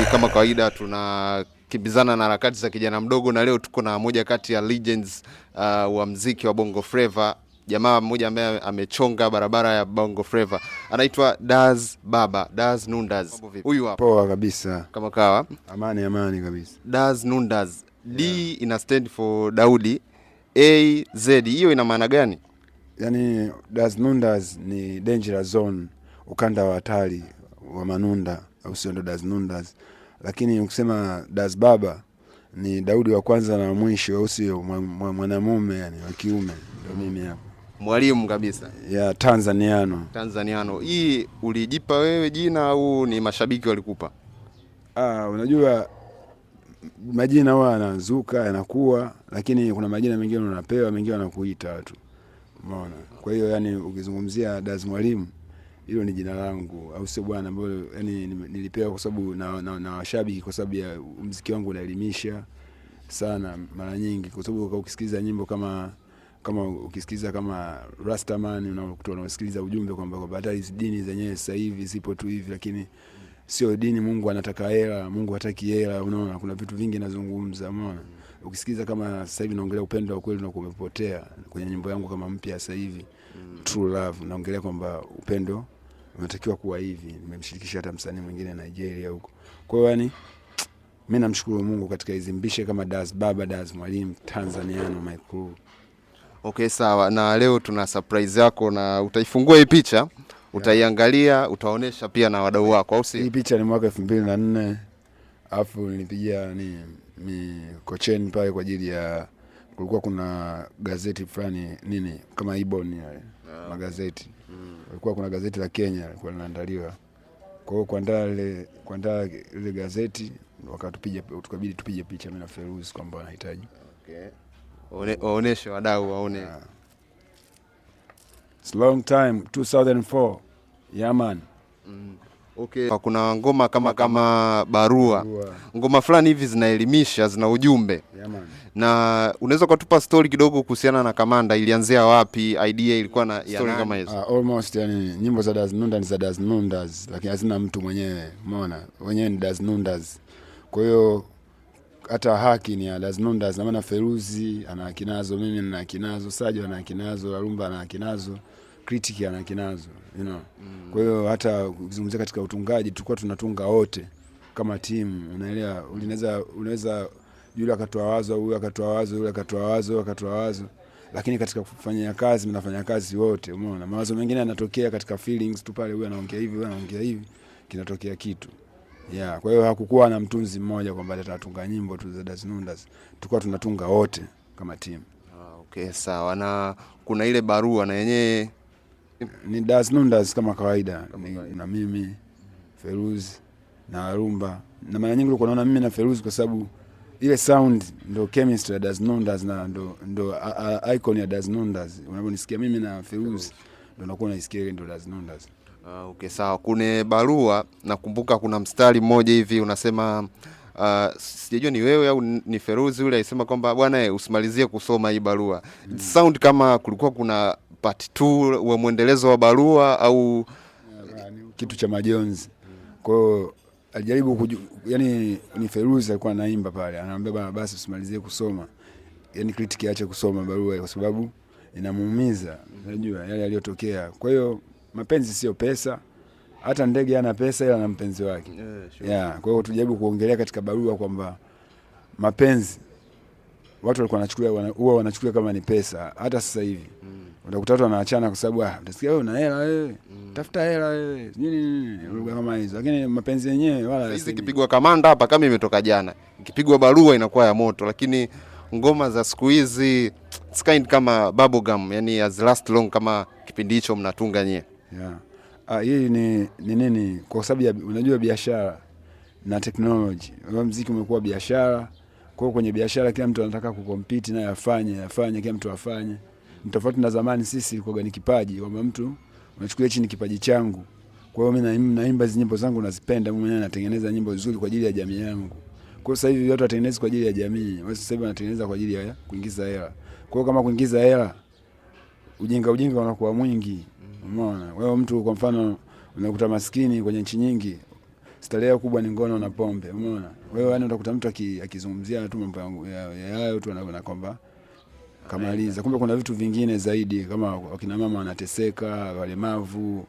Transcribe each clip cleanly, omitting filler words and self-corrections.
Kama kawaida tunakimbizana na harakati za kijana mdogo, na leo tuko na moja kati ya legends wa mziki wa Bongo Flava, jamaa mmoja ambaye amechonga barabara ya Bongo Flava, anaitwa Daz Baba, Daz Nundaz. Huyu hapa. Poa kabisa. Kama kawa. Amani kabisa. Daz Nundaz. D ina stand for Daudi, A Z, hiyo ina maana gani? Yani Daz Nundaz ni danger zone, ukanda wa hatari wa Manunda, au sio? Ndo Daz Nundaz. Lakini ukisema Daz Baba ni Daudi wa kwanza na mwisho, au sio? Mwanamume yani wa kiume, ndio mimi hapa. Mwalimu kabisa. Ya Tanzaniano. Hii ulijipa wewe jina au ni mashabiki walikupa? Unajua majina huwa yanazuka yanakuwa, lakini kuna majina mengine unapewa, mengine wanakuita watu. Umeona? Kwa hiyo yani ukizungumzia Daz Mwalimu, hilo ni jina langu, au sio bwana, ambayo yani nilipewa kwa sababu na washabiki, kwa sababu ya muziki wangu unaelimisha sana mara nyingi, kwa sababu ukisikiliza nyimbo kama ukisikiliza kama Rastaman, unakuta unasikiliza ujumbe kwamba hata hizi dini zenyewe sasa hivi zipo tu hivi, lakini sio dini. Mungu anataka hela, Mungu hataki hela. Unaona, kuna vitu vingi nazungumza. Umeona, ukisikiza kama sasa hivi naongelea upendo wa kweli na kumepotea kwenye nyimbo yangu kama mpya sasa hivi, True Love, naongelea kwamba upendo unatakiwa kuwa hivi. Nimemshirikisha hata msanii mwingine Nigeria huko. Kwa hiyo yani mimi namshukuru Mungu katika hizo mbishe kama Daz Baba, Daz Mwalimu, Tanzaniano, my crew. Okay, sawa. Na leo tuna surprise yako, na utaifungua hii picha, utaiangalia, utaonesha pia na wadau wako, au si? Hii picha ni mwaka 2004. Alafu nilipigia ni Kocheni pale kwa ajili ya, kulikuwa kuna gazeti fulani nini kama Ibon yale magazeti. Kulikuwa kuna gazeti la Kenya lilikuwa linaandaliwa. Kwa hiyo kuandaa ile gazeti wakatupiga, tukabidi tupige picha mimi na Feruzi kwamba wanahitaji. Okay. Waoneshe wadau waone. It's long time, 2004. Yeah man. Okay. Kuna ngoma kama barua. Ngoma fulani hivi zinaelimisha, zina ujumbe. Yeah man. Na unaweza kutupa story kidogo kuhusiana na Kamanda, ilianzia wapi? Idea ilikuwa na story kama hizo? Almost yani nyimbo za Daz Nundaz ni za Daz Nundaz, lakini hazina mtu mwenyewe. Umeona? Wenyewe ni Daz Nundaz. Kwa hiyo hata haki ni ya Daz Nundaz, na maana Feruzi ana haki nazo, mimi nina haki nazo, Sajo ana haki nazo, Arumba ana haki nazo, Critic ana haki nazo, you know. Kwa hiyo hata ukizungumzia katika utungaji tulikuwa tunatunga wote kama team, unaelewa. Unaweza yule akatoa wazo, huyu akatoa wazo, yule akatoa wazo, lakini katika kufanya kazi mnafanya kazi wote. Umeona, mawazo mengine yanatokea katika feelings tu pale, huyu anaongea hivi, huyu anaongea hivi, kinatokea kitu. Yeah, kwa hiyo hakukuwa na mtunzi mmoja kwamba atatunga nyimbo tu za Daz Nundaz. Tulikuwa tunatunga wote kama team. Okay, sawa. Na kuna ile barua na yenyewe ni Daz Nundaz kama kawaida. Na mimi Feruzi na Arumba. Na mara nyingi ulikuwa unaona mimi na Feruzi kwa sababu ile sound ndio chemistry ya Daz Nundaz, na ndio icon ya Daz Nundaz. Unaponisikia mimi na Feruzi ndio unakuwa unaisikia ile ndio Daz Nundaz. Okay, sawa. Kuna barua, nakumbuka kuna mstari mmoja hivi unasema, sijajua ni wewe au ni Feruzi yule, alisema kwamba bwana usimalizie kusoma hii barua. It sound kama kulikuwa kuna part 2 wa muendelezo wa barua au kitu cha majonzi. Kwa hiyo alijaribu yani ni Feruzi alikuwa anaimba pale, anaambia bwana basi usimalizie kusoma. Yani Critic aache kusoma barua kwa sababu inamuumiza, unajua yale yaliyotokea. Kwa hiyo mapenzi sio pesa, hata ndege ana pesa ila na mpenzi wake. Yeah, kwa hiyo tujaribu kuongelea katika barua kwamba mapenzi watu walikuwa wanachukulia kama ni pesa. Hata sasa hivi utakuta watu wanaachana kwa sababu utasikia wewe una hela wewe, tafuta hela wewe, nini lugha kama hizo, lakini mapenzi yenyewe wala hizi. Ikipigwa Kamanda hapa kama imetoka jana, ikipigwa barua inakuwa ya moto, lakini ngoma za siku hizi it's kind kama bubblegum, yani as last long kama kipindi hicho mnatunga nyie. Yeah. Hii ni nini? Kwa sababu unajua biashara na technology, muziki umekuwa biashara. Kwa hiyo kwenye biashara kila mtu anataka kucompete na afanye, kila mtu afanye. Tofauti na zamani, sisi ilikuwa ni kipaji, kwamba mtu unachukulia chini kipaji changu. Kwa hiyo mimi naimba hizo nyimbo zangu nazipenda, mimi mwenyewe natengeneza nyimbo nzuri kwa ajili ya jamii yangu. Kwa hiyo sasa hivi watu watengeneza kwa ajili ya jamii, wao sasa hivi wanatengeneza kwa ajili ya kuingiza hela. Kwa hiyo kama kuingiza hela, ujinga unakuwa mwingi. Umeona? Wewe mtu kwa mfano unakuta maskini kwenye nchi nyingi starehe kubwa ni ngono na pombe, umeona. Kwa hiyo yani utakuta mtu akizungumzia tu mambo yayo tu anaona kwamba kamaliza, kumbe kuna vitu vingine zaidi, kama wakina mama wanateseka, walemavu,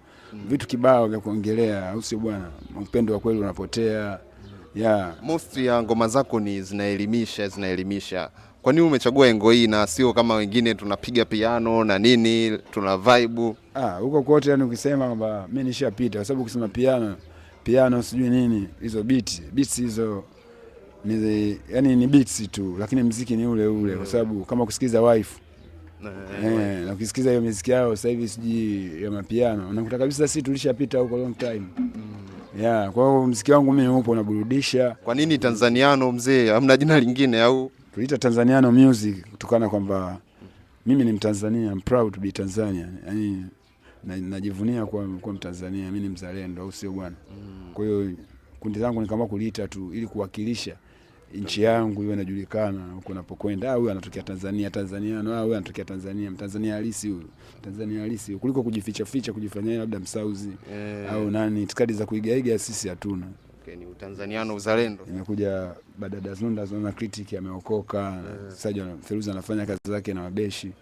vitu kibao vya kuongelea, au sio bwana? Upendo wa kweli unapotea. Most ya ngoma zako ni zinaelimisha. Kwa nini umechagua engo hii na sio kama wengine tunapiga piano na nini, tuna vibe? Huko kote yani ukisema kwamba mimi nishapita, kwa sababu ukisema piano sijui nini, hizo beats hizo ni beats tu, lakini muziki ni ule ule, kwa sababu kama kusikiza wife na ukisikiza hiyo muziki yao sasa hivi sijui ya mapiano, unakuta kabisa sisi tulishapita huko long time. Kwa hiyo muziki wangu mimi upo unaburudisha. Kwa nini Tanzaniano mzee? Hamna jina lingine au? Tuliita Tanzaniano music kutokana kwamba mimi ni Mtanzania, I'm proud to be Tanzania. Yaani najivunia kuwa Mtanzania, mimi ni mzalendo, au sio bwana? Kwa hiyo kundi langu ni kama kuliita tu ili kuwakilisha nchi yangu iwe inajulikana huko napokwenda. Huyu anatokea Tanzania, Tanzaniano, huyu anatokea Tanzania, Mtanzania halisi huyu, Tanzania halisi, kuliko kujificha kujifanyia labda msauzi au nani. Itikadi za kuigaiga sisi hatuna. Ni Utanzaniano, uzalendo. Nimekuja baada ya Dazunda, zona critic ameokoka. Sasa Feruzi anafanya kazi zake na Mabeshi.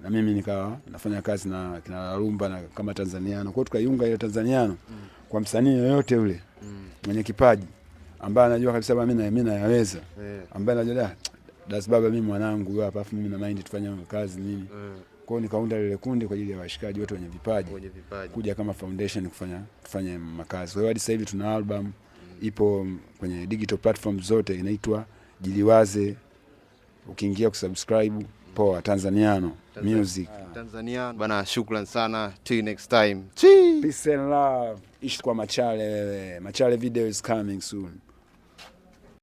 Na mimi nikawa nafanya kazi na kina Rumba na kama Tanzaniano. Kwa hiyo tukaiunga ile Tanzaniano kwa msanii yoyote ule mwenye kipaji ambaye anajua kabisa mimi nayaweza, ambaye anajua Das Baba mimi mwanangu hapa, afu mimi na mind tufanye kazi nini. Kwa hiyo nikaunda ile kundi kwa ajili ya washikaji wote wenye vipaji kuja kama foundation kufanya makazi. Kwa hiyo hadi sasa hivi tuna album ipo kwenye digital platform zote, inaitwa Jiliwaze. Ukiingia kusubscribe, poa, Tanzaniano music. Tanzaniano bana, shukrani sana. Till next time. Peace and love. Ishi kwa Machale wewe. Machale video is coming soon.